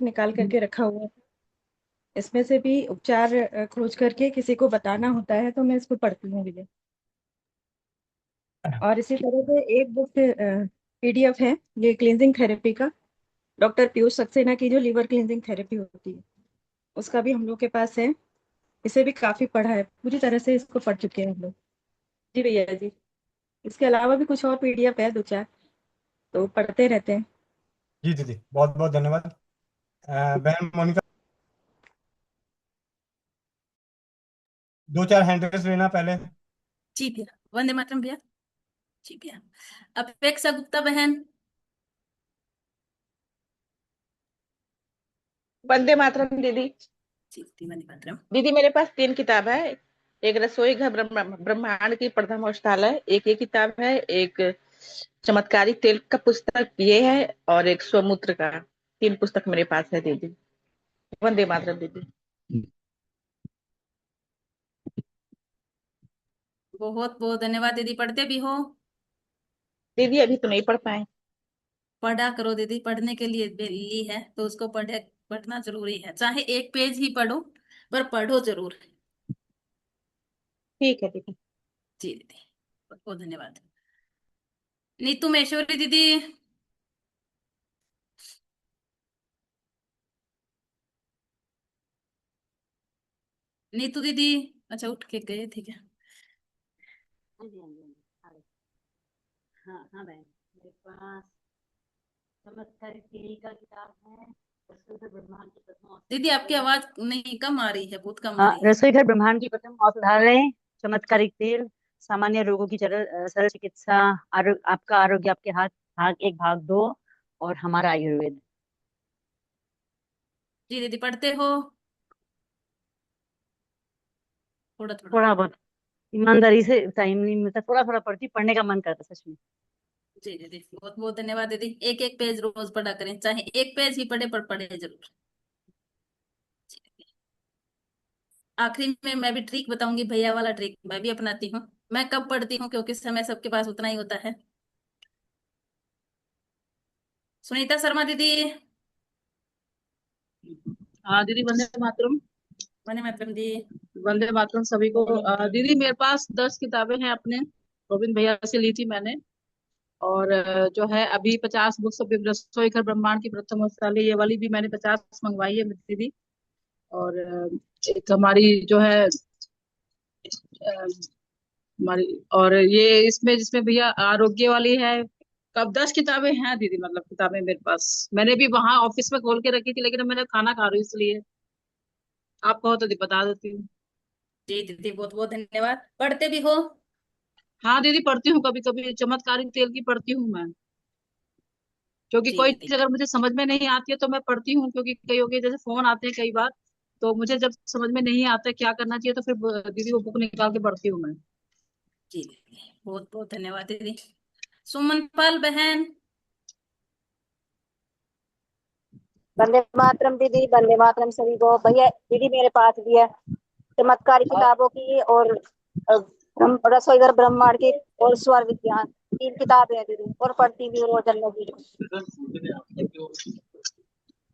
पुस्तक निकाल करके रखा हुआ है। इसमें से भी उपचार खोज करके किसी को बताना होता है तो मैं इसको पढ़ती हूँ विजय। और इसी तरह से एक बुक पीडीएफ है ये क्लींजिंग थेरेपी का, डॉक्टर पीयूष सक्सेना की जो लिवर क्लींजिंग थेरेपी होती है उसका भी हम लोग के पास है। इसे भी काफी पढ़ा है, पूरी तरह से इसको पढ़ चुके हैं हम लोग। जी भैया जी। इसके अलावा भी कुछ और पीडीएफ है दो चार, तो पढ़ते रहते हैं। जी दीदी, बहुत बहुत धन्यवाद। बहन मोनिका, दो चार हैंड रेस लेना पहले। जी भैया, वंदे मातरम भैया। जी भैया। अपेक्षा गुप्ता बहन। वंदे मातरम दीदी। जी दीदी, वंदे मातरम। दीदी मेरे पास 3 किताब है। एक रसोई घर ब्रह्मांड की प्रथम औषधालय, एक ये किताब है, एक चमत्कारिक तेल का पुस्तक ये है, और एक स्वमूत्र का। 3 पुस्तक मेरे पास है दीदी। वंदे मातरम दीदी। बहुत बहुत धन्यवाद दीदी। पढ़ते भी हो? दीदी अभी तो नहीं पढ़ पाए। पढ़ा करो दीदी, पढ़ने के लिए ली है तो उसको पढ़ना जरूरी है, चाहे एक पेज ही पढ़ो, पर पढ़ो जरूर। ठीक है दीदी। जी दीदी, बहुत बहुत धन्यवाद। नीतू महेश्वरी दीदी। नीतू दीदी, अच्छा उठ के गए थे क्या? हाँ जी, हाँ जी, हाँ जी। हाँ हाँ बहन, मेरे पास चमत्कारी टीवी का किताब है, रसोई ब्रह्मांड की प्रथम दीदी आपकी औषधालय। आवाज नहीं, कम आ रही है, बहुत कम आ हाँ, रही है। रसोई घर ब्रह्मांड की प्रथम औषधालय, चमत्कारिक तेल, सामान्य रोगों की सरल चिकित्सा, आपका आरोग्य आपके हाथ, भाग 1 भाग 2, और हमारा आयुर्वेद। जी दीदी, पढ़ते हो? थोड़ा थोड़ा। थोड़ा बहुत, ईमानदारी से टाइम नहीं मिलता, थोड़ा थोड़ा पढ़ती, पढ़ने का मन करता सच में। जी दीदी, बहुत बहुत धन्यवाद दीदी। एक एक पेज रोज पढ़ा करें, चाहे एक पेज ही पढ़े पर पढ़े जरूर। जी दीदी। आखिरी में मैं भी ट्रिक बताऊंगी, भैया वाला ट्रिक मैं भी अपनाती हूँ। मैं कब पढ़ती हूँ क्योंकि समय सबके पास उतना ही होता है। सुनीता शर्मा दीदी। हाँ दीदी, वंदे मातरम। वंदे मातरम दी। वंदे मातरम सभी को। दीदी मेरे पास 10 किताबें हैं अपने, गोविंद भैया से ली थी मैंने। और जो है अभी 50 बुक्स अभी रसोई घर ब्रह्मांड की प्रथम औषधालय, ये वाली भी मैंने 50 मंगवाई है दीदी। और एक हमारी जो है हमारी, और ये इसमें जिसमें भैया आरोग्य वाली है। कब 10 किताबें हैं दीदी, मतलब किताबें मेरे पास। मैंने भी वहां ऑफिस में खोल के रखी थी, लेकिन मैंने खाना खा रही हूँ इसलिए आप कहो तो बता देती हूँ। जी दीदी, बहुत बहुत धन्यवाद। पढ़ते भी हो? हाँ दीदी, पढ़ती हूँ, कभी कभी चमत्कारिक तेल की पढ़ती हूँ मैं। क्योंकि जी कोई दीदी। चीज अगर मुझे समझ में नहीं आती है तो मैं पढ़ती हूँ, क्योंकि कई हो गए जैसे फोन आते हैं कई बार, तो मुझे जब समझ में नहीं आता क्या करना चाहिए तो फिर दीदी वो बुक निकाल के पढ़ती हूँ मैं। जी दीदी, बहुत बहुत धन्यवाद दीदी। सुमन पाल बहन। वंदे मातरम दीदी, वंदे मातरम सभी को। भैया दीदी मेरे पास भी है चमत्कारी किताबों की, और रसोई घर ब्रह्मांड की, और स्वर विज्ञान। 3 किताबें हैं दीदी, और पढ़ती भी हूँ रोजाना की।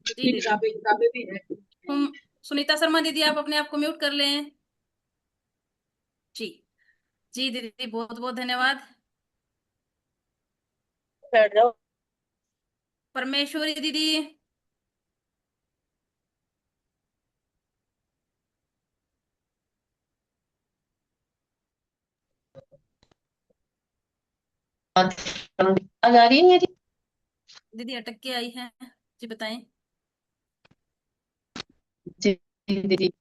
जी दीदी। किताबें किताबें भी है। तुम सुनीता शर्मा दीदी, आप अपने आप को म्यूट कर लें। जी। जी दीदी, बहुत बहुत धन्यवाद। पढ़ रहे हो? परमेश्वरी दीदी। आवाज आ रही है मेरी? दीदी अटक के आई है। जी बताएं। जी दीदी,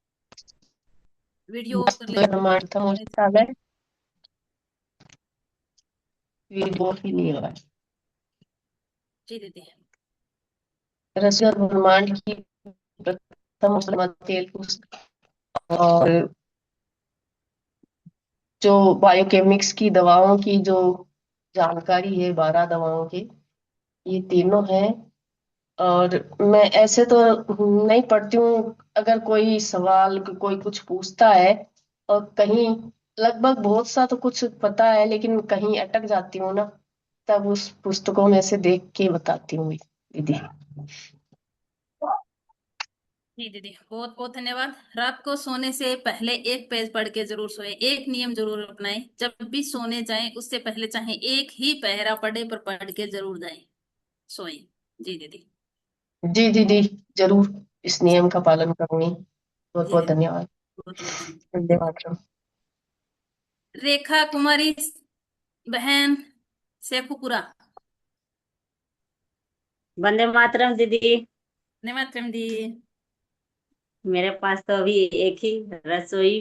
वीडियो ऑफ कर लें। ब्रह्मांड है, वो ही नहीं हो रहा है। जी दीदी। रसिया और ब्रह्मांड की प्रथम तेल और जो बायोकेमिक्स की दवाओं की जो जानकारी है, 12 दवाओं की, ये तीनों है। और मैं ऐसे तो नहीं पढ़ती हूँ, अगर कोई सवाल कोई कुछ पूछता है और कहीं लगभग बहुत सा तो कुछ पता है लेकिन कहीं अटक जाती हूँ ना, तब उस पुस्तकों में से देख के बताती हूँ दीदी। जी दीदी, बहुत बहुत धन्यवाद। रात को सोने से पहले एक पेज पढ़ के जरूर सोए। एक नियम जरूर अपनाएं, जब भी सोने जाएं उससे पहले चाहे एक ही पहरा पढ़े पर पढ़ के जरूर जाएं, सोए। जी दीदी। जी दीदी, जरूर इस नियम का पालन करूंगी। बहुत जी बहुत दीदी, धन्यवाद। बहुत बहुत धन्यवाद। वंदे मातरम। रेखा कुमारी बहन, शेखुपुरा। वंदे मातरम दीदी। धन्यवाद दी। मेरे पास तो अभी एक ही रसोई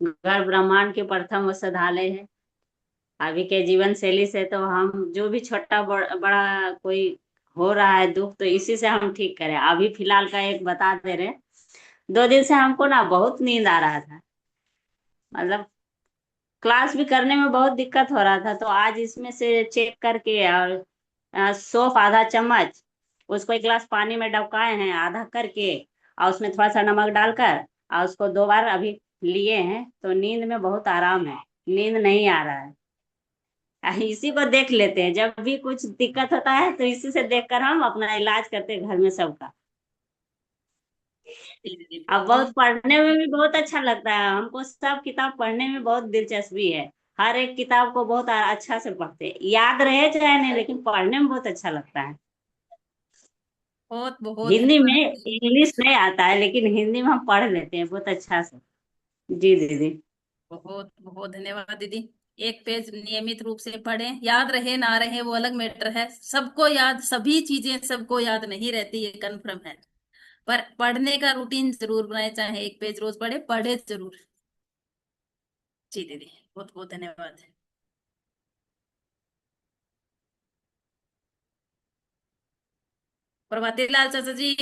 घर ब्रह्मांड के प्रथम औषधालय है। अभी के जीवन शैली से तो हम जो भी छोटा बड़ा कोई हो रहा है दुख, तो इसी से हम ठीक करें। अभी फिलहाल का एक बता दे रहे। 2 दिन से हमको ना बहुत नींद आ रहा था, मतलब क्लास भी करने में बहुत दिक्कत हो रहा था। तो आज इसमें से चेक करके और सौंफ आधा चम्मच, उसको 1 गिलास पानी में डबकाए हैं आधा करके, और उसमें थोड़ा सा नमक डालकर, और उसको 2 बार अभी लिए हैं, तो नींद में बहुत आराम है। नींद नहीं आ रहा है। इसी को देख लेते हैं, जब भी कुछ दिक्कत होता है तो इसी से देखकर हम अपना इलाज करते हैं घर में सबका। जी दीदी, अब बहुत बहुत बहुत पढ़ने में भी बहुत अच्छा लगता है हमको। सब किताब पढ़ने में बहुत दिलचस्पी है। हर एक किताब को बहुत अच्छा से पढ़ते हैं, याद रहे चाहे नहीं, लेकिन पढ़ने में बहुत अच्छा लगता है। बहुत बहुत हिंदी में धन्यवाद। इंग्लिश नहीं आता है, लेकिन हिंदी में हम पढ़ लेते हैं बहुत अच्छा से। जी दीदी। बहुत बहुत धन्यवाद दीदी। एक पेज नियमित रूप से पढ़ें, याद रहे ना रहे वो अलग मैटर है। सबको याद, सभी चीजें सबको याद नहीं रहती, ये कन्फर्म है। पर पढ़ने का रूटीन जरूर बनाए, चाहे एक पेज रोज पढ़े, पढ़े जरूर। जी दीदी, बहुत बहुत धन्यवाद। प्रभाती लाल चाचा जी।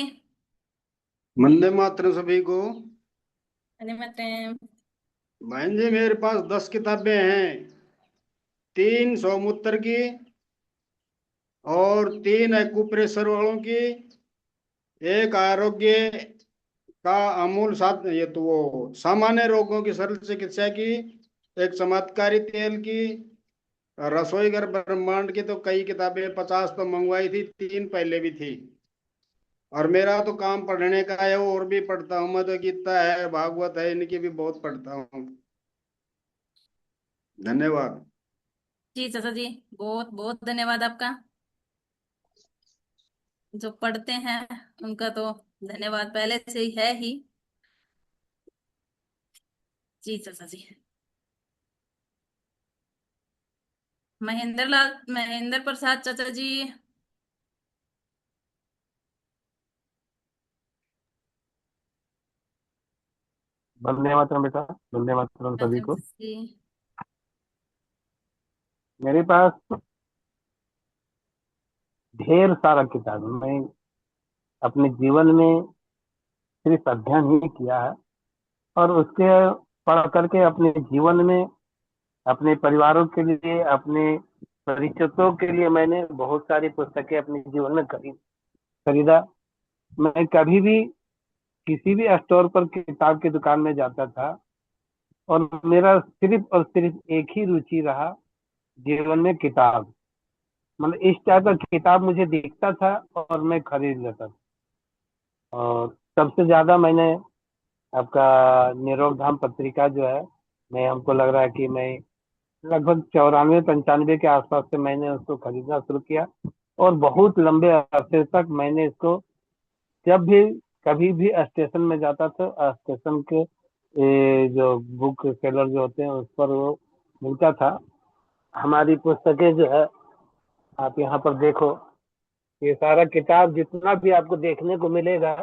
वंदे मातरम सभी को। धन्यवाद। बहन जी, मेरे पास 10 किताबें हैं। 3 सौमूत्र की और 3 एक्यूप्रेशर वालों की, एक आरोग्य का अमूल साथ, ये तो वो सामान्य रोगों की सरल चिकित्सा की, एक चमत्कारी तेल की, रसोई घर ब्रह्मांड की। तो कई किताबें 50 तो मंगवाई थी, 3 पहले भी थी। और मेरा तो काम पढ़ने का है, और भी पढ़ता हूँ मैं तो। गीता है, भागवत है, इनकी भी बहुत पढ़ता हूँ। धन्यवाद। जी चाचा जी, बहुत बहुत धन्यवाद आपका। जो पढ़ते हैं उनका तो धन्यवाद पहले से ही है ही। जी चाचा जी। महेंद्र प्रसाद चाचा जी। वंदे मातरम बेटा, वंदे मातरम सभी को। जी। मेरे पास ढेर सारा किताब है। मैं अपने जीवन में सिर्फ अध्ययन ही किया है, और उसके पढ़ करके अपने जीवन में, अपने परिवारों के लिए, अपने परिचितों के लिए मैंने बहुत सारी पुस्तकें अपने जीवन में खरीदा। मैं कभी भी किसी भी स्टोर पर किताब की दुकान में जाता था, और मेरा सिर्फ और सिर्फ एक ही रुचि रहा जीवन में, किताब। मतलब इस टाइप का किताब मुझे दिखता था और मैं खरीद लेता था। और सबसे ज्यादा मैंने आपका निरोग धाम पत्रिका जो है, मैं हमको लग रहा है कि मैं लगभग 94-95 के आसपास से मैंने उसको खरीदना शुरू किया। और बहुत लंबे अरसे तक मैंने इसको, जब भी कभी भी स्टेशन में जाता था, स्टेशन के जो बुक सेलर जो होते हैं उस पर वो मिलता था। हमारी पुस्तकें जो है, आप यहाँ पर देखो, ये सारा किताब जितना भी आपको देखने को मिलेगा,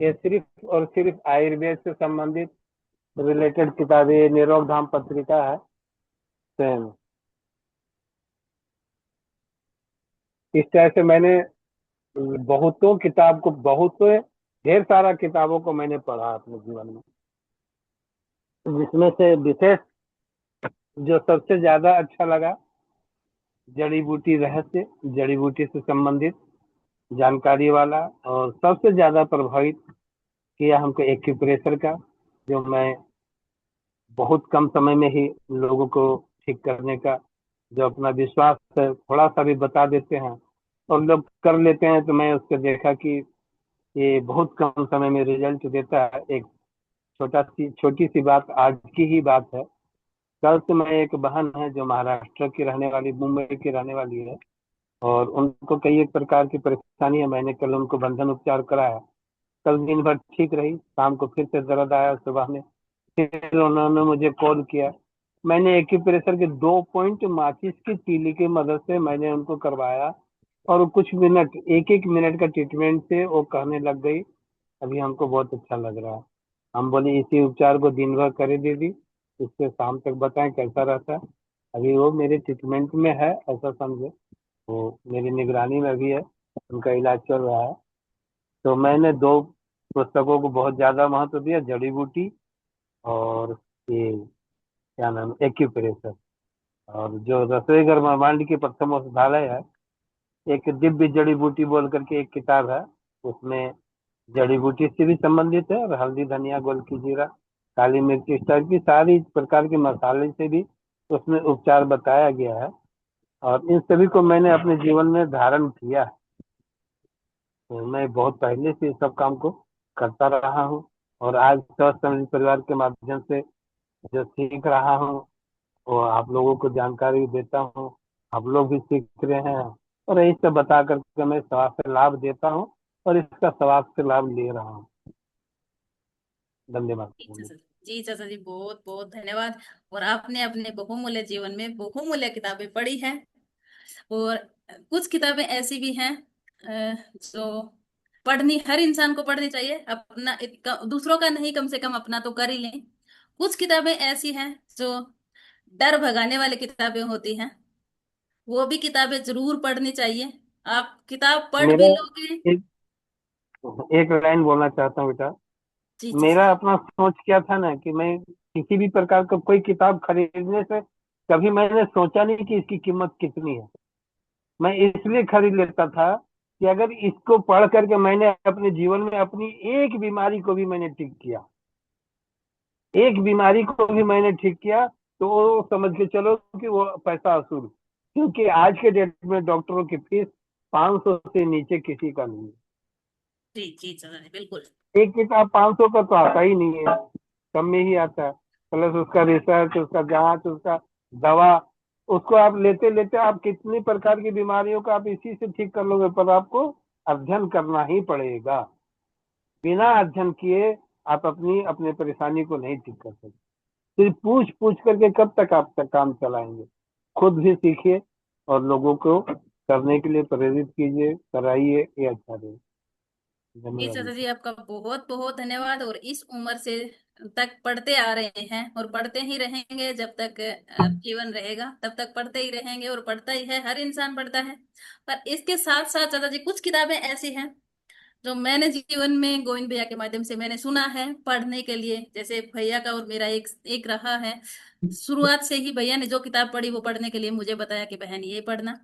ये सिर्फ और सिर्फ आयुर्वेद से संबंधित रिलेटेड किताबें, निरोग धाम पत्रिका है सेम। इस तरह से मैंने बहुतों किताब को, बहुतों ढेर सारा किताबों को मैंने पढ़ा अपने जीवन में, जिसमें से विशेष जो सबसे ज्यादा अच्छा लगा, जड़ी बूटी रहस्य, जड़ी बूटी से संबंधित जानकारी वाला, और सबसे ज्यादा प्रभावित किया हमको एक्यूप्रेशर का, जो मैं बहुत कम समय में ही लोगों को ठीक करने का, जो अपना विश्वास है थोड़ा सा भी बता देते हैं और लोग कर लेते हैं। तो मैं उसको देखा कि ये बहुत कम समय में रिजल्ट देता है। एक छोटी सी बात, आज की ही बात है। कल से मैं, एक बहन है जो महाराष्ट्र की रहने वाली, मुंबई की रहने वाली है, और उनको कई एक प्रकार की परेशानी है। मैंने कल उनको बंधन उपचार कराया। कल दिन भर ठीक रही, शाम को फिर से दर्द आया, सुबह में फिर उन्होंने मुझे कॉल किया। मैंने एक्यूप्रेशर के 2 पॉइंट माचिस की तीली की मदद से मैंने उनको करवाया, और कुछ मिनट, एक एक मिनट का ट्रीटमेंट से वो कहने लग गई अभी हमको बहुत अच्छा लग रहा है। हम बोले इसी उपचार को दिन भर करे दीदी, इससे शाम तक बताएं कैसा रहता है। अभी वो मेरे ट्रीटमेंट में है, ऐसा समझे, वो मेरी निगरानी में भी है, उनका इलाज चल रहा है। तो मैंने दो पुस्तकों को बहुत ज्यादा महत्व दिया, जड़ी बूटी और ये क्या नाम, एक्यूप्रेशर। और जो रसोई घर ब्रह्मांड की प्रथम औषधालय है, एक दिव्य जड़ी बूटी बोल करके एक किताब है, उसमें जड़ी बूटी से भी संबंधित है, और हल्दी, धनिया, गोलकी, जीरा, काली मिर्च, इस टाइप की सारी प्रकार के मसाले से भी उसमें उपचार बताया गया है। और इन सभी को मैंने अपने जीवन में धारण किया है। तो मैं बहुत पहले से इस सब काम को करता रहा हूँ, और आज स्वस्थ समृद्ध परिवार के माध्यम से जो सीख रहा हूँ वो आप लोगों को जानकारी देता हूँ। आप लोग भी सीख रहे हैं, और यही सब बता करके मैं स्वास्थ्य लाभ देता हूँ, और इसका स्वास्थ्य लाभ ले रहा हूँ। धन्यवाद। जी चाचा जी, चाचा जी बहुत बहुत धन्यवाद। और आपने अपने बहुमूल्य जीवन में बहुमूल्य किताबें पढ़ी हैं, और कुछ किताबें ऐसी भी हैं जो पढ़नी, हर इंसान को पढ़नी चाहिए। अपना दूसरों का नहीं, कम से कम अपना तो कर ही लें। कुछ किताबें ऐसी हैं जो डर भगाने वाली किताबें होती हैं, वो भी किताबें जरूर पढ़नी चाहिए। आप किताब पढ़ भी मेरा लोगे। एक एक लाइन बोलना चाहता हूँ बेटा। जी मेरा चाचा अपना सोच क्या था ना, कि मैं किसी भी प्रकार का कोई किताब खरीदने से कभी मैंने सोचा नहीं कि इसकी कीमत कितनी है। मैं इसलिए खरीद लेता था कि अगर इसको पढ़ करके मैंने अपने जीवन में अपनी एक बीमारी को भी मैंने ठीक किया, एक बीमारी को भी मैंने ठीक किया, तो वो समझ के चलो कि वो पैसा असूल। क्योंकि आज के डेट में डॉक्टरों की फीस 500 से नीचे किसी का नहीं है। जी जी चाचा जी बिल्कुल। एक किताब 500 का तो आता ही नहीं है, कम में ही आता है। प्लस उसका रिसर्च, उसका जांच, उसका दवा, उसको आप लेते लेते आप कितनी प्रकार की बीमारियों को आप इसी से ठीक कर लोगे, पर आपको अध्ययन करना ही पड़ेगा। बिना अध्ययन किए आप अपनी अपने परेशानी को नहीं ठीक कर सकते। सिर्फ पूछ पूछ करके कब तक आप तक काम चलाएंगे। खुद भी सीखिए, और लोगों को करने के लिए प्रेरित कीजिए, कराइए, ये अच्छा रहेगा। जी धन्यवाद चाचा जी, बेटा। आपका बहुत बहुत धन्यवाद। और इस उम्र से तक पढ़ते आ रहे हैं, और पढ़ते ही रहेंगे जब तक जीवन रहेगा, तब तक पढ़ते ही रहेंगे, और पढ़ता ही है, हर इंसान पढ़ता है। पर इसके साथ साथ चाचा जी कुछ किताबें ऐसी हैं जो मैंने जीवन में गोविंद भैया के माध्यम से मैंने सुना है पढ़ने के लिए। जैसे भैया का और मेरा एक एक रहा है, शुरुआत से ही भैया ने जो किताब पढ़ी वो पढ़ने के लिए मुझे बताया कि बहन ये पढ़ना।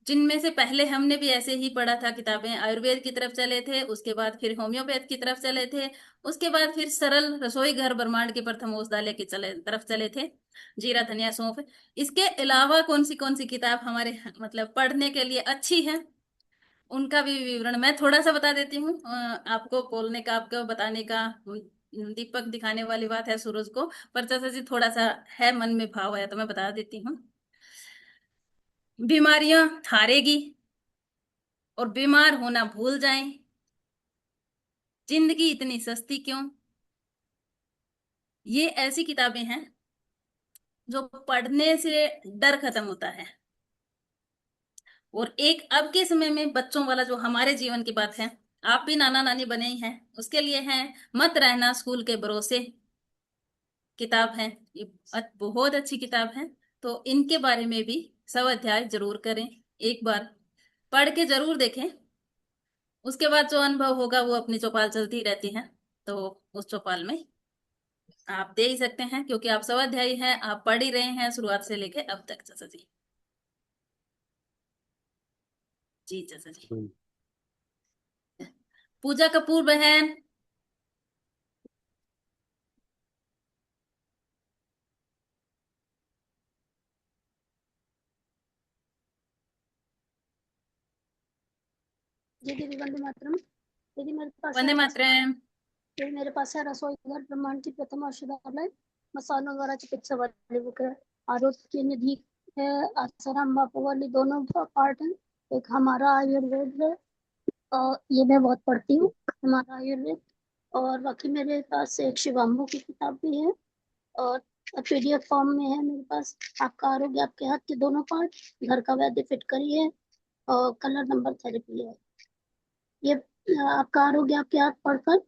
जिनमें से पहले हमने भी ऐसे ही पढ़ा था किताबें, आयुर्वेद की तरफ चले थे, उसके बाद फिर होम्योपैथ की तरफ चले थे, उसके बाद फिर सरल रसोई घर ब्रह्मांड के प्रथम औषधालय की तरफ चले थे, जीरा धनिया सौंफ। इसके अलावा कौन सी किताब हमारे मतलब पढ़ने के लिए अच्छी है, उनका भी विवरण मैं थोड़ा सा बता देती हूँ। आपको बोलने का, आपको बताने का, दीपक दिखाने वाली बात है सूरज को, पर चाचा जी थोड़ा सा है मन में भाव है तो मैं बता देती हूँ। बीमारियां हारेगी और बीमार होना भूल जाएं, जिंदगी इतनी सस्ती क्यों। ये ऐसी किताबें हैं जो पढ़ने से डर खत्म होता है। और एक अब के समय में बच्चों वाला जो हमारे जीवन की बात है, आप भी नाना नानी बने ही हैं, उसके लिए है मत रहना स्कूल के भरोसे, किताब है ये। बहुत अच्छी किताब है। तो इनके बारे में भी सब अध्याय जरूर करें, एक बार पढ़ के जरूर देखें। उसके बाद जो अनुभव होगा वो अपनी चौपाल चलती रहती है, तो उस चौपाल में आप दे ही सकते हैं, क्योंकि आप सब अध्यायी हैं, आप पढ़ ही रहे हैं शुरुआत से लेके अब तक चाचा जी। जी चाचा जी। पूजा कपूर बहन। जी दीदी, वंदे मातरम। दीदी मेरे पास वंदे है मातरम। दीदी मेरे पास है रसोई घर ब्रह्मांड की प्रथम औषधालय मसालों द्वारा चिकित्सा वाली बुक है। आरोग्य की निधि है, आसाराम बापू वाली, दोनों पार्ट है। एक हमारा आयुर्वेद है, और ये मैं बहुत पढ़ती हूँ, हमारा आयुर्वेद। और बाकी मेरे पास एक शिवाम्बू की किताब भी है, और पीडीएफ फॉर्म में है मेरे पास। आपका आरोग्य आपके हाथ के दोनों पार्ट, घर का वैद्य फिट करिए, और कलर नंबर थेरेपी है। ये आपका आरोग्य आपके हाथ पढ़कर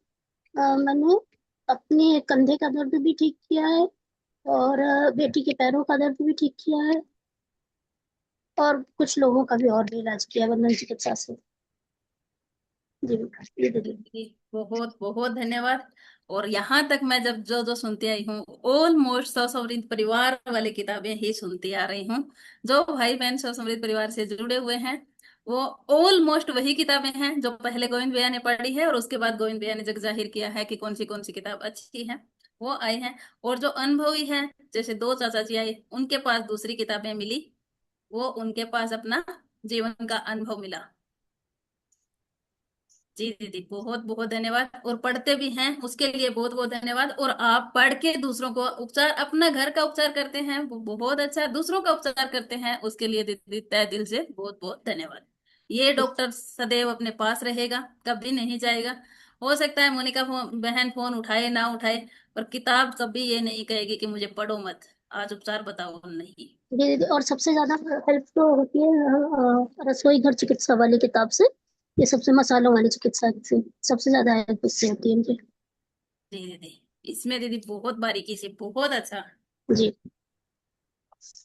मैंने अपने कंधे का दर्द भी ठीक किया है, और बेटी के पैरों का दर्द भी ठीक किया है, और कुछ लोगों का भी और भी इलाज किया बंधन चिकित्सा से। जी बेटा, ये दीदी। जी, बहुत बहुत धन्यवाद। और यहाँ तक मैं जब जो जो सुनती आई हूँ, ऑलमोस्ट सौ समृद्ध परिवार वाली किताबें ही सुनती आ रही हूँ। जो भाई बहन सौ समृद्ध परिवार से जुड़े हुए हैं, वो ऑलमोस्ट वही किताबें हैं जो पहले गोविंद भैया ने पढ़ी है, और उसके बाद गोविंद भैया ने जग जाहिर किया है कि कौन सी किताब अच्छी है, वो आई है। और जो अनुभवी है, जैसे दो चाचा जी आए, उनके पास दूसरी किताबें मिली, वो उनके पास अपना जीवन का अनुभव मिला। जी दीदी, बहुत बहुत धन्यवाद। और पढ़ते भी हैं उसके लिए बहुत बहुत धन्यवाद। और आप पढ़ के दूसरों को उपचार, अपना घर का उपचार करते हैं, वो बहुत अच्छा, दूसरों का उपचार करते हैं, उसके लिए दीदी तहे दिल से बहुत बहुत धन्यवाद। ये डॉक्टर सदैव अपने पास रहेगा, कभी नहीं जाएगा। हो सकता है मोनिका बहन फोन उठाए ना उठाए, पर किताब कभी ये नहीं कहेगी कि मुझे पढ़ो मत, आज उपचार बताओ, नहीं। जी दीदी, और सबसे ज्यादा हेल्प तो होती है रसोई घर चिकित्सा वाली किताब से। ये सबसे मसालों वाली चिकित्सा से सबसे ज्यादा हेल्प उससे होती है मुझे। जी दीदी, इसमें दीदी बहुत बारीकी से, बहुत अच्छा। जी, जी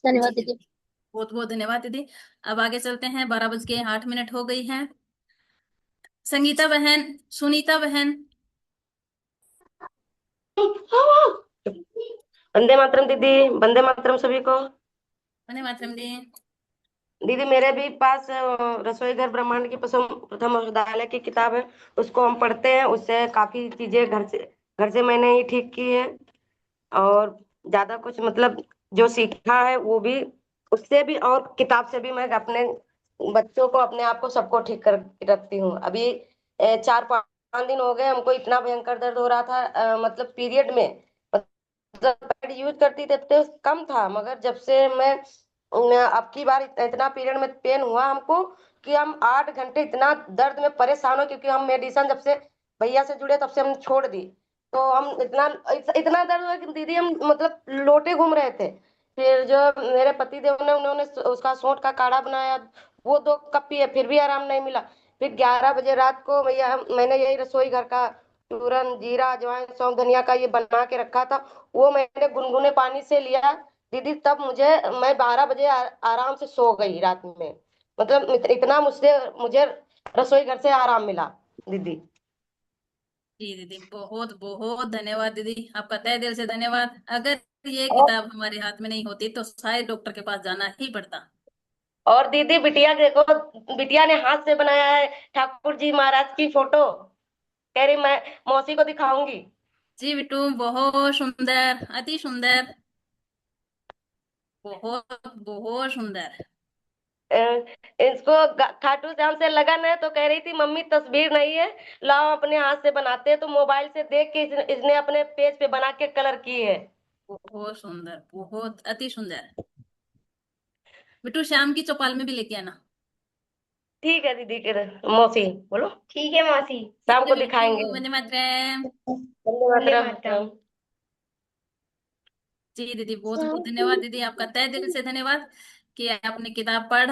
धन्यवाद दीदी, दीदी। बहुत बहुत धन्यवाद दीदी। अब आगे चलते हैं, 12:08 हो गई हैं। संगीता बहन, सुनीता बहन। वंदे मातरम दीदी, वंदे मातरम सभी को। वंदे मातरम दी। दीदी मेरे भी पास रसोई घर ब्रह्मांड की प्रथम औषधालय की किताब है। उसको हम पढ़ते हैं, उससे काफी चीजें घर से मैंने ही ठीक की है। और ज्यादा कुछ मतलब जो सीखा है वो भी उससे भी, और किताब से भी मैं अपने बच्चों को, अपने आप को, सबको ठीक कर रखती हूँ। अभी 4-5 दिन हो गए, हमको इतना भयंकर दर्द हो रहा था, मतलब पीरियड में, मतलब पैड यूज करती थी तो कम था, मगर जब से मैं अब की बार इतना पीरियड में पेन हुआ हमको कि हम 8 घंटे इतना दर्द में परेशान हो, क्योंकि हम मेडिसिन जब से भैया से जुड़े तब से हम छोड़ दी। तो हम इतना दर्द हुआ कि दीदी हम मतलब लोटे घूम रहे थे। फिर जो मेरे पति देव ने, उन्होंने उसका सोंठ का काढ़ा बनाया, वो 2 कप पिए, फिर भी आराम नहीं मिला। फिर 11 बजे रात को भैया मैंने यही रसोई घर का चूरन, जीरा, अजवाइन, सौंफ, धनिया का ये बना के रखा था, वो मैंने गुनगुने पानी से लिया दीदी। तब मैं 12 बजे आराम से सो गई रात में। मतलब इतना मुझे रसोई घर से आराम मिला दीदी। जी दीदी, बहुत बहुत धन्यवाद दीदी, आपका तहे दिल से धन्यवाद। अगर ये और किताब हमारे हाथ में नहीं होती तो शायद डॉक्टर के पास जाना ही पड़ता। और दीदी बिटिया देखो, बिटिया ने हाथ से बनाया है ठाकुर जी महाराज की फोटो, कह रही मैं मौसी को दिखाऊंगी। जी बिट्टू, बहुत सुंदर, अति सुंदर, बहुत बहुत सुंदर। अ, इसको खाटू श्याम से लगन है, तो कह रही थी मम्मी तस्वीर नहीं है, लाओ अपने हाथ से बनाते हैं। तो मोबाइल से देख के इसने अपने पेज पे बना के कलर की है। बहुत सुंदर, बहुत अति सुंदर। बिट्टू, शाम की चौपाल में भी लेके आना। ठीक है दीदी, मौसी बोलो। ठीक है मौसी, शाम ठीक है को बिट्टू, दिखाएंगे। वंदे मातरम। वंदे मातरम। जी दीदी, बहुत बहुत धन्यवाद दीदी, आपका तहे दिल से धन्यवाद कि आपने किताब पढ़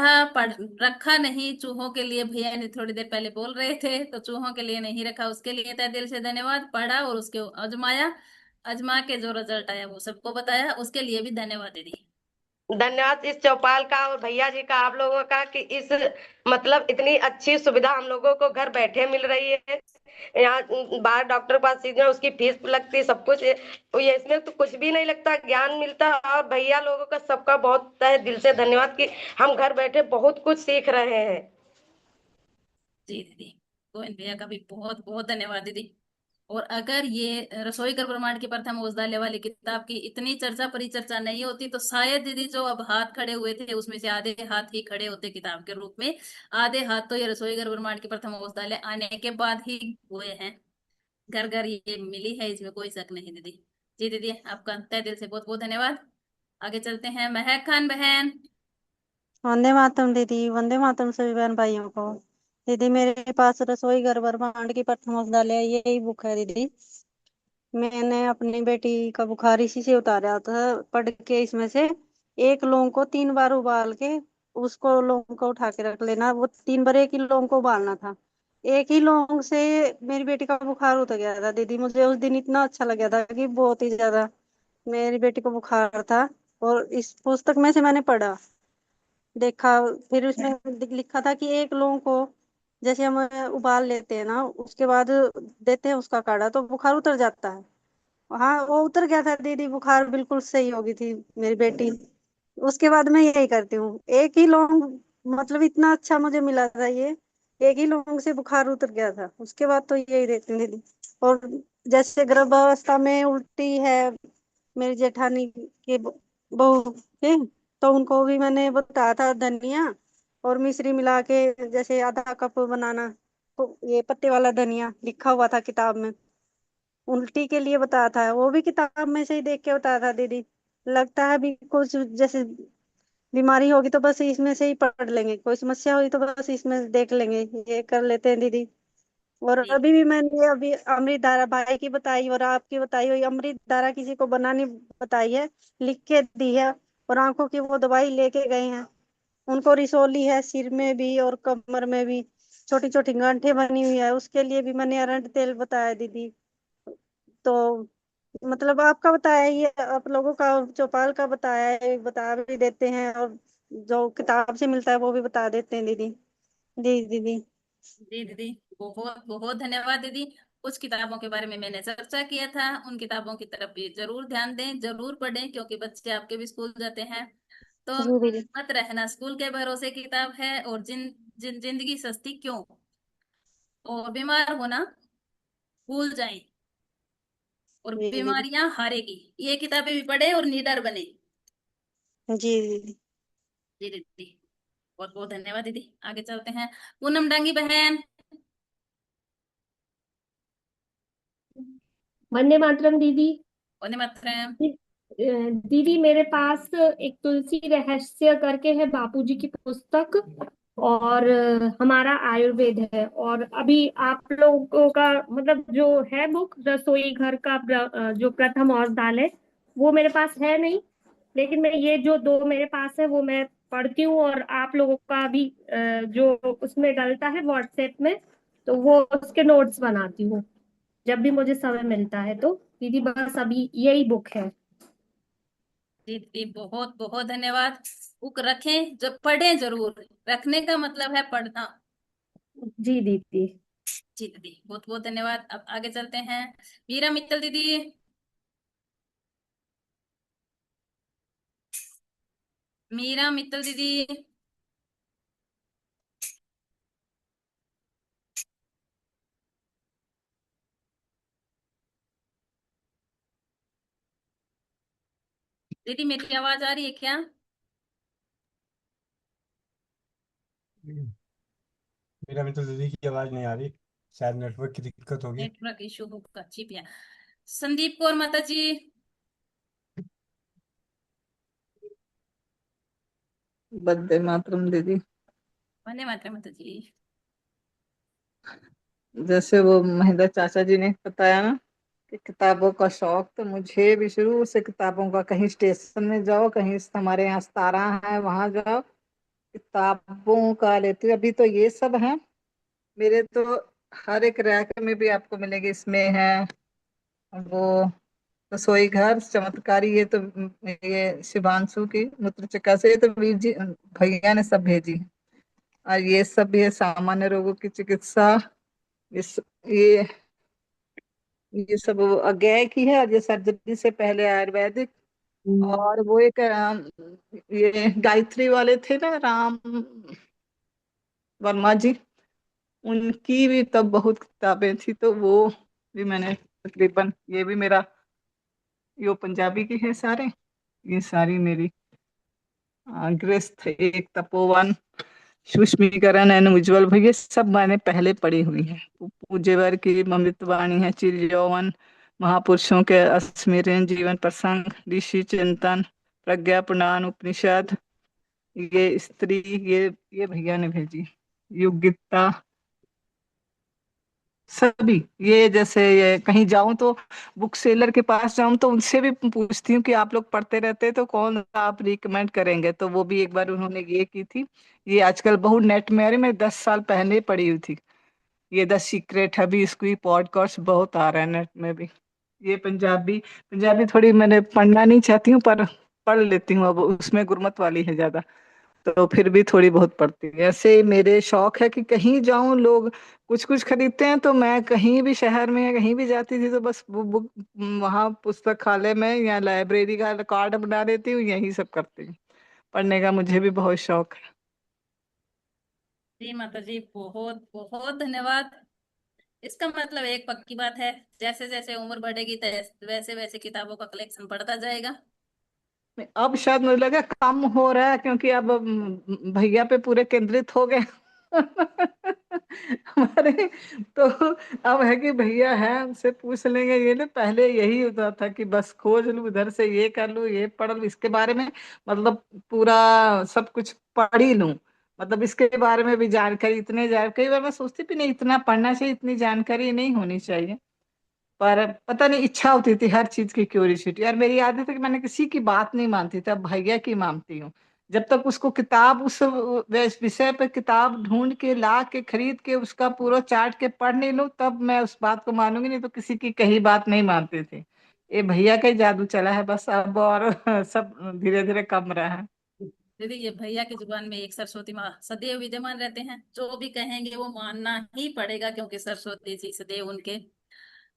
रखा नहीं चूहों के लिए। भैया ने थोड़ी देर पहले बोल रहे थे, तो चूहों के लिए नहीं रखा, उसके लिए तहे दिल से धन्यवाद। पढ़ा और उसके आजमाया, आजमा के जो रिजल्ट आया वो सबको बताया, उसके लिए भी धन्यवाद दीदी। धन्यवाद इस चौपाल का और भैया जी का, आप लोगों का, कि इस मतलब इतनी अच्छी सुविधा हम लोगों को घर बैठे मिल रही है। यहाँ बाहर डॉक्टर के पास सीधे उसकी फीस लगती है, सब कुछ तो ये इसमें तो कुछ भी नहीं लगता, ज्ञान मिलता है। और भैया लोगों का सबका बहुत तहे दिल से धन्यवाद कि हम घर बैठे बहुत कुछ सीख रहे हैं। जी दीदी, गोविंद भैया का भी बहुत बहुत धन्यवाद दीदी। और अगर ये रसोई घर ब्रह्मांड की प्रथम औषधालय वाली किताब की इतनी चर्चा परिचर्चा नहीं होती तो शायद दीदी जो अब हाथ खड़े हुए थे उसमें से आधे हाथ ही खड़े होते किताब के रूप में, आधे हाथ तो ये रसोई घर ब्रह्मांड की प्रथम औषधालय आने के बाद ही हुए हैं। घर घर ये मिली है, इसमें कोई शक नहीं दीदी। जी दीदी, आपका तहे दिल से बहुत बहुत धन्यवाद। आगे चलते हैं, महक खान बहन। वंदे मातरम दीदी, वंदे मातरम सभी बहन भाइयों को। दीदी मेरे पास रसोई घर ब्रह्मांड की प्रथम औषधालय यही बुक है दीदी। मैंने अपनी बेटी का बुखार इसी से उतारा था पढ़ के। इसमें से एक लौंग को 3 बार उबाल के उसको लौंग को उठा के रख लेना, वो 3 बार एक ही लौंग को उबालना था। एक ही लौंग से मेरी बेटी का बुखार उतर गया था दीदी। मुझे उस दिन इतना अच्छा लगा था कि बहुत ही ज्यादा मेरी बेटी को बुखार था। और इस पुस्तक में से मैंने पढ़ा, देखा, फिर उसमें लिखा था कि एक लौंग को जैसे हम उबाल लेते हैं ना, उसके बाद देते हैं उसका काढ़ा तो बुखार उतर जाता है। हाँ वो उतर गया था दीदी, बुखार बिल्कुल सही हो गई थी मेरी बेटी। उसके बाद मैं यही करती हूँ, एक ही लौंग, मतलब इतना अच्छा मुझे मिला था ये। एक ही लौंग से बुखार उतर गया था, उसके बाद तो यही देती हूँ दीदी। और जैसे गर्भावस्था में उल्टी है मेरी जेठानी के बहू के, तो उनको भी मैंने बताया था धनिया और मिश्री मिला के जैसे आधा कप बनाना, तो ये पत्ते वाला धनिया लिखा हुआ था किताब में। उल्टी के लिए बताया था, वो भी किताब में से ही देख के बताया था दीदी। लगता है भी कुछ जैसे बीमारी होगी तो बस इसमें से ही पढ़ लेंगे, कोई समस्या हुई तो बस इसमें देख लेंगे, ये कर लेते हैं दीदी। और जी अभी भी मैंने अभी अमृत धारा भाई की बताई और आपकी बताई हुई अमृत धारा किसी को बनानी बताई है, लिख के दी है। और आंखों की वो दवाई लेके गए हैं, उनको रिसोली है सिर में भी और कमर में भी, छोटी छोटी गांठें बनी हुई है, उसके लिए भी मैंने अरंड तेल बताया दीदी। तो मतलब आपका बताया है, ये आप लोगों का चौपाल का बताया है, बता भी देते हैं, और जो किताब से मिलता है वो भी बता देते हैं दीदी। जी दीदी। जी दीदी, बहुत बहुत धन्यवाद दीदी। कुछ किताबों के बारे में मैंने चर्चा किया था, उन किताबों की तरफ भी जरूर ध्यान दें, जरूर पढ़ें, क्योंकि बच्चे आपके भी स्कूल जाते हैं। तो जी दीदी। मत रहना स्कूल के भरोसे किताब है, और जिंदगी सस्ती क्यों, और बीमार होना भूल जाएं, और जी दीदी। बीमारियां हारेगी, ये किताबें भी पढ़े और निडर बने। जी दीदी। जी दीदी, बहुत बहुत धन्यवाद दीदी। आगे चलते हैं, पूनम डांगी बहन। वंदे मातरम दीदी। वंदे मातरम। दीदी मेरे पास एक तुलसी रहस्य करके है बापूजी की पुस्तक, और हमारा आयुर्वेद है। और अभी आप लोगों का मतलब जो है बुक रसोई घर का जो प्रथम औषधालय, वो मेरे पास है नहीं। लेकिन मैं ये जो दो मेरे पास है वो मैं पढ़ती हूँ, और आप लोगों का भी जो उसमें डलता है व्हाट्सएप में, तो वो उसके नोट्स बनाती हूँ जब भी मुझे समय मिलता है। तो दीदी बस अभी यही बुक है। जी दीदी, बहुत बहुत धन्यवाद। बुक रखें, जब पढ़ें जरूर, रखने का मतलब है पढ़ना। जी दीदी। जी दीदी, बहुत बहुत धन्यवाद। अब आगे चलते हैं, मीरा मित्तल दीदी। मीरा मित्तल दीदी। दीदी मेरी आवाज आ रही है क्या? मेरा मित्र दीदी की आवाज नहीं आ रही, शायद नेटवर्क की दिक्कत होगी। नेटवर्क इशू होगा, चिपिया। संदीप कौर माता जी। वंदे मातरम दीदी। वंदे मातरम माता जी। जैसे वो महेंद्र चाचा जी ने बताया ना कि किताबों का शौक, तो मुझे भी शुरू से किताबों का, कहीं स्टेशन में जाओ, कहीं हमारे यहाँ सतारा है वहां जाओ, किताबों का लेती हूँ। अभी तो ये सब है मेरे तो, हर एक रैक में भी आपको मिलेगी। इसमें है वो रसोई घर चमत्कारी, ये तो ये शिवांशु की मूत्र चिकित्सा से, ये तो वीर जी भैया ने सब भेजी है। और ये सब भी है सामान्य रोगों की चिकित्सा। इस ये सब अज्ञेय की है, और ये सर्जरी से पहले आयुर्वेदिक। और वो एक ये गायत्री वाले थे ना, राम वर्मा जी, उनकी भी तब बहुत किताबें थी, तो वो भी मैंने तकरीबन, ये भी मेरा, यो पंजाबी की है सारे, ये सारी मेरी गृहस्थ, एक तपोवन, सुष्मीकरण एंड उज्ज्वल, भैया सब मैंने पहले पढ़ी हुई है। पूज्यवर की अमृतवाणी है, चिर यौवन, महापुरुषों के अस्मिरण जीवन प्रसंग, ऋषि चिंतन, प्रज्ञा पुराण उपनिषद, ये स्त्री, ये भैया ने भेजी, युग गीता, सभी। ये जैसे ये कहीं जाऊं तो बुक सेलर के पास जाऊं तो उनसे भी पूछती हूँ कि आप लोग पढ़ते रहते हैं तो कौन सा आप रिकमेंड करेंगे, तो वो भी एक बार उन्होंने ये की थी। ये आजकल बहुत नेट में आ रही, मैं 10 साल पहले पढ़ी हुई थी। ये द सीक्रेट, अभी इसकी पॉडकास्ट बहुत आ रहा है नेट में भी। ये पंजाबी, पंजाबी थोड़ी मैंने पढ़ना नहीं चाहती हूँ पर पढ़ लेती हूँ, अब उसमें गुरमत वाली है ज्यादा, तो फिर भी थोड़ी बहुत पढ़ती हूँ। ऐसे मेरे शौक है कि कहीं जाऊं, लोग कुछ कुछ खरीदते हैं तो मैं कहीं भी शहर में या कहीं भी जाती थी तो बस वो बुक वहां पुस्तकालय में या लाइब्रेरी का कार्ड बना देती हूँ, यही सब करती हूँ। पढ़ने का मुझे भी बहुत शौक है। जी माता जी, बहुत बहुत धन्यवाद। इसका मतलब एक पक्की बात है, जैसे जैसे उम्र बढ़ेगी वैसे वैसे किताबों का कलेक्शन बढ़ता जाएगा। अब शायद मुझे लगा कम हो रहा है क्योंकि अब भैया पे पूरे केंद्रित हो गए हमारे, तो अब है कि भैया है उनसे पूछ लेंगे। ये ना पहले यही होता था कि बस खोज लूं, इधर से ये कर लूं, ये पढ़ लूं, इसके बारे में मतलब पूरा सब कुछ पढ़ ही लूं, मतलब इसके बारे में भी जानकारी, इतने जान, कई बार मैं सोचती भी नहीं इतना पढ़ना चाहिए, इतनी जानकारी नहीं होनी चाहिए, पर पता नहीं इच्छा होती थी हर चीज की, क्यूरियोसिटी। और मेरी आदत है कि मैंने किसी की बात नहीं मानती थी, अब भैया की मानती हूँ। जब तक उसको किताब, उस विषय पे किताब ढूंढ के ला के खरीद के उसका पूरा चार्ट के पढ़ नहीं लूं तब मैं उस बात को मानूंगी, नहीं तो किसी की कही बात नहीं मानती थी। ये भैया का ही जादू चला है बस अब, और सब धीरे धीरे कम रहा है। दीदी, ये भैया की जुबान में एक सरस्वती माँ सदैव विद्यमान रहते हैं, जो भी कहेंगे वो मानना ही पड़ेगा, क्योंकि सरस्वती जी सदैव उनके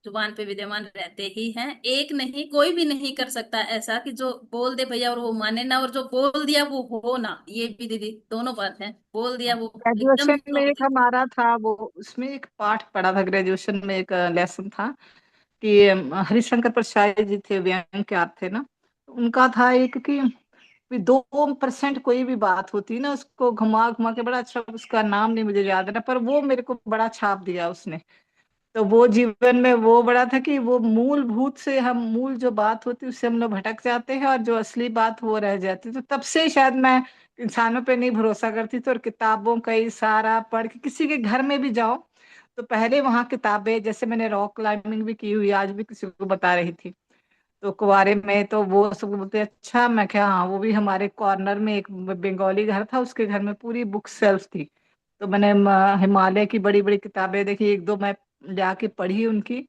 जुबान पे विद्यमान रहते ही हैं। एक नहीं, कोई भी नहीं कर सकता ऐसा कि जो बोल दे भैया और वो माने ना, और जो बोल दिया वो हो ना। ये भी दीदी दोनों बात है, बोल दिया वो एकदम ग्रेजुएशन में 100 एक हमारा था वो, उसमें एक पाठ पढ़ा था, ग्रेजुएशन में एक लेसन था कि हरिशंकर प्रसाद जी थे, व्यंग्यकार थे ना, उनका था एक कि 2% कोई भी बात होती ना उसको घुमा घुमा के, बड़ा अच्छा, उसका नाम नहीं मुझे याद है, पर वो मेरे को बड़ा छाप दिया उसने। तो वो जीवन में वो बड़ा था कि वो मूलभूत से, हम मूल जो बात होती है उससे हम लोग भटक जाते हैं और जो असली बात वो रह जाती। तो तब से शायद मैं इंसानों पे नहीं भरोसा करती थी, और किताबों का ही सारा पढ़ के, किसी के घर में भी जाओ तो पहले वहां किताबें, जैसे मैंने रॉक क्लाइंबिंग भी की हुई, आज भी किसी को बता रही थी तो कुआरे में, तो वो सब बोलते अच्छा, मैं क्या, हाँ, वो भी हमारे कॉर्नर में एक बंगाली घर था, उसके घर में पूरी बुक सेल्फ थी। तो मैंने हिमालय की बड़ी बड़ी किताबें देखी, एक दो मैं जाके पढ़ी उनकी।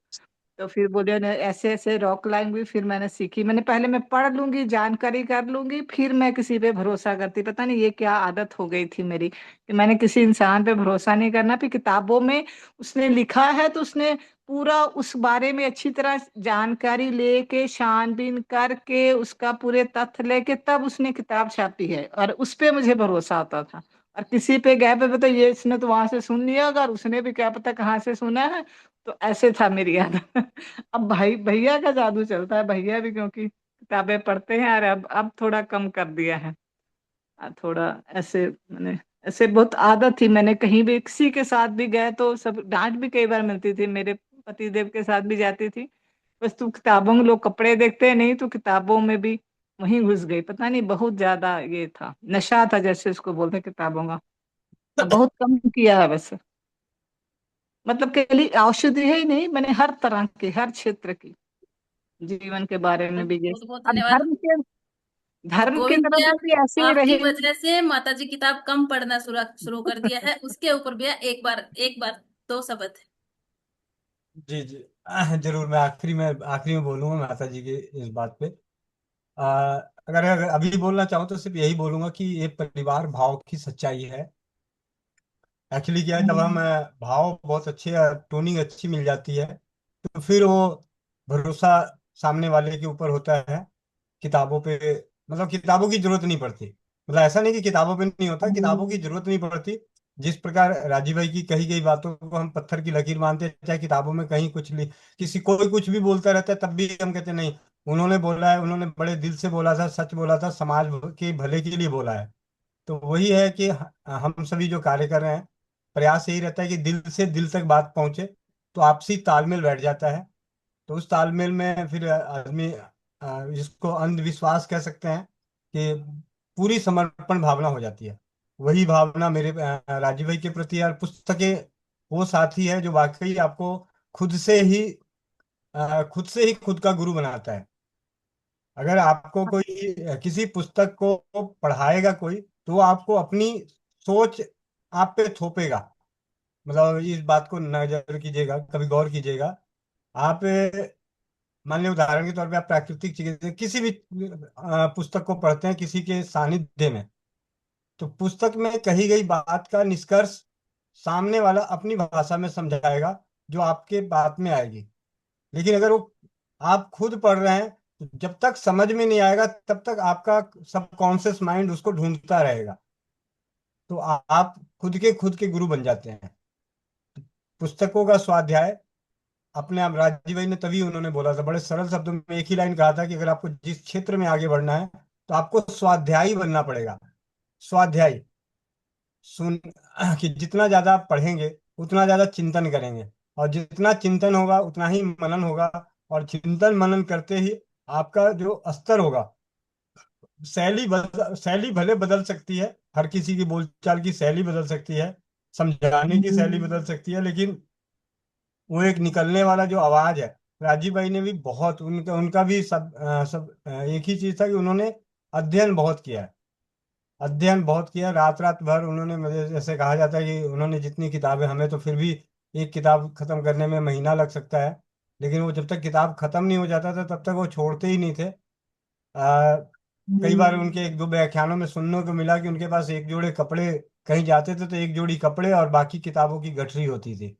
तो फिर बोले ना, ऐसे ऐसे रॉक क्लाइंब भी फिर मैंने सीखी। मैंने पहले मैं पढ़ लूंगी, जानकारी कर लूंगी, फिर मैं किसी पे भरोसा करती। पता नहीं ये क्या आदत हो गई थी मेरी कि मैंने किसी इंसान पे भरोसा नहीं करना। फिर किताबों में उसने लिखा है तो उसने पूरा उस बारे में अच्छी तरह जानकारी लेके, छानबीन करके, उसका पूरे तथ्य लेके तब उसने किताब छापी है, और उस पे मुझे भरोसा आता था। और किसी पे गए पे पता, ये इसने तो वहां से सुन लिया होगा और उसने भी क्या पता कहाँ से सुना है, तो ऐसे था मेरी आदत अब भाई भैया का जादू चलता है, भैया भी क्योंकि किताबें पढ़ते हैं, और अब थोड़ा कम कर दिया है। थोड़ा ऐसे मैंने, ऐसे बहुत आदत थी, मैंने कहीं भी किसी के साथ भी गए तो सब डांट भी कई बार मिलती थी, मेरे पति देव के साथ भी जाती थी, बस तू किताबों में, लोग कपड़े देखते हैं नहीं, तो किताबों में भी वहीं घुस गई। पता नहीं बहुत ज्यादा ये था, नशा था जैसे उसको बोलते हैं किताबों का। अब बहुत कम किया है वैसे, मतलब केवल औषधि है ही नहीं, मैंने हर तरह की, हर क्षेत्र की जीवन के बारे में भी ये। बहुत बहुत अब धन्यवाद। धर्म की गोविंद तरफ भैया, भी ऐसे ही आपकी रहे। वजह से माता जी किताब कम पढ़ना शुरू शुरू कर दिया है। उसके ऊपर भैया एक बार दो शब्द। जी जी, जरूर। मैं आखिरी में बोलूंगा माता जी के इस बात पे। अगर अभी बोलना चाहूँ तो सिर्फ यही बोलूंगा कि ये परिवार भाव की सच्चाई है। एक्चुअली क्या है, जब हम भाव बहुत अच्छे, टोनिंग अच्छी मिल जाती है, तो फिर वो भरोसा सामने वाले के ऊपर होता है। किताबों पे, मतलब किताबों की जरूरत नहीं पड़ती। मतलब ऐसा नहीं कि किताबों पे नहीं होता, किताबों की जरूरत नहीं पड़ती। जिस प्रकार राजीव भाई की कही गई बातों को हम पत्थर की लकीर मानते हैं, चाहे किताबों में कहीं कुछ किसी कोई कुछ भी बोलता रहता है, तब भी हम कहते हैं नहीं, उन्होंने बोला है, उन्होंने बड़े दिल से बोला था, सच बोला था, समाज के भले के लिए बोला है। तो वही है कि हम सभी जो कार्य कर रहे हैं, प्रयास यही रहता है कि दिल से दिल तक बात पहुंचे, तो आपसी तालमेल बैठ जाता है। तो उस तालमेल में फिर आदमी जिसको अंधविश्वास कह सकते हैं, कि पूरी समर्पण भावना हो जाती है। वही भावना मेरे राजीव भाई के प्रति, यार पुस्तकें वो साथी है जो वाकई आपको खुद से ही खुद का गुरु बनाता है। अगर आपको कोई किसी पुस्तक को पढ़ाएगा कोई, तो वो आपको अपनी सोच आप पे थोपेगा। मतलब इस बात को नजर कीजिएगा, कभी गौर कीजिएगा। आप मान लीजिए उदाहरण के तौर पे आप प्राकृतिक चीजें किसी भी पुस्तक को पढ़ते हैं किसी के सानिध्य में, तो पुस्तक में कही गई बात का निष्कर्ष सामने वाला अपनी भाषा में समझाएगा, जो आपके बात में आएगी। लेकिन अगर वो आप खुद पढ़ रहे हैं, तो जब तक समझ में नहीं आएगा तब तक आपका सबकॉन्शियस माइंड उसको ढूंढता रहेगा। तो आप खुद के गुरु बन जाते हैं। पुस्तकों का स्वाध्याय अपने आप, राजीव भाई ने तभी उन्होंने बोला था बड़े सरल शब्दों में, एक ही लाइन कहा था कि अगर आपको जिस क्षेत्र में आगे बढ़ना है, तो आपको स्वाध्यायी बनना पड़ेगा। स्वाध्यायी सुन कि जितना ज्यादा आप पढ़ेंगे उतना ज्यादा चिंतन करेंगे, और जितना चिंतन होगा उतना ही मनन होगा। और चिंतन मनन करते ही आपका जो स्तर होगा, शैली भले बदल सकती है, हर किसी की बोलचाल की शैली बदल सकती है, समझाने की शैली बदल सकती है, लेकिन वो एक निकलने वाला जो आवाज है, राजीव भाई ने भी बहुत, उनका उनका भी एक ही चीज था कि उन्होंने अध्ययन बहुत किया है। अध्ययन बहुत किया, रात रात भर उन्होंने, मुझे जैसे कहा जाता है कि उन्होंने जितनी किताबें, हमें तो फिर भी एक किताब खत्म करने में महीना लग सकता है, लेकिन वो जब तक किताब खत्म नहीं हो जाता था तब तक वो छोड़ते ही नहीं थे। कई बार उनके एक दो व्याख्यानों में सुनने को मिला कि उनके पास एक जोड़े कपड़े, कहीं जाते थे तो एक जोड़ी कपड़े और बाकी किताबों की गठरी होती थी।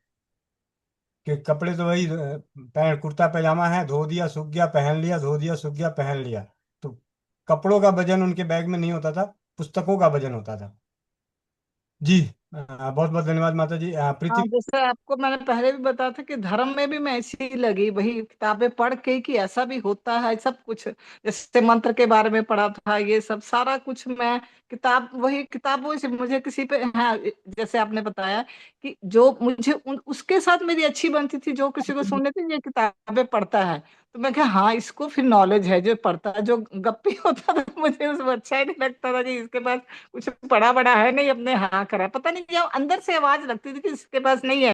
कि कपड़े तो वही पैंट कुर्ता पैजामा है, धो दिया सूख गया पहन लिया, धो दिया सूख गया पहन लिया। तो कपड़ों का वजन उनके बैग में नहीं होता था, पुस्तकों का वजन होता था। जी, बहुत बहुत धन्यवाद माता जी। हाँ, प्रीति। जैसे आपको मैंने पहले भी बताया था कि धर्म में भी मैं ऐसी ही लगी, वही किताबें पढ़ के कि ऐसा भी होता है सब कुछ। जैसे मंत्र के बारे में पढ़ा था, ये सब सारा कुछ मैं वही किताबों से मुझे किसी पे, हाँ, जैसे आपने बताया कि जो मुझे उसके साथ मेरी अच्छी बनती थी, जो किसी को सुनने थी ये किताबें पढ़ता है, तो मैं कहा हाँ इसको फिर नॉलेज है। जो पढ़ता है, जो गप्पी होता था, मुझे उसमें अच्छा ही नहीं लगता था कि इसके पास कुछ पढ़ा बड़ा है नहीं, अपने हाँ करा, पता नहीं क्या अंदर से आवाज लगती थी कि इसके पास नहीं है।